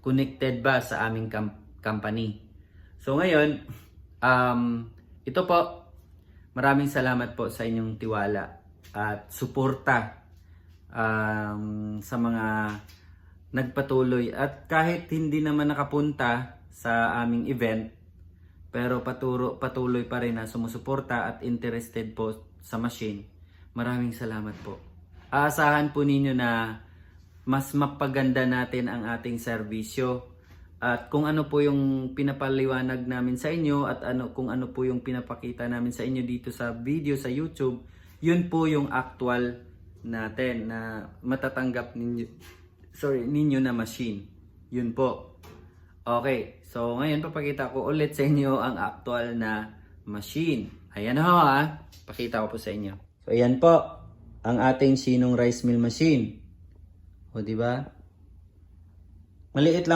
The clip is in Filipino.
connected ba sa aming company. So ngayon, ito po, maraming salamat po sa inyong tiwala at suporta sa mga nagpatuloy. At kahit hindi naman nakapunta sa aming event, pero patuloy pa rin na sumusuporta at interested po sa machine. Maraming salamat po. Aasahan po ninyo na mas mapaganda natin ang ating serbisyo. At kung ano po yung pinapaliwanag namin sa inyo at kung ano po yung pinapakita namin sa inyo dito sa video sa YouTube, yun po yung actual natin na matatanggap ninyo na machine. Yun po. Okay, so ngayon papakita ko ulit sa inyo ang actual na machine. Ayan ho pakita ko po sa inyo. So ayan po ang ating Sinong rice mill machine. O di ba? Maliit lang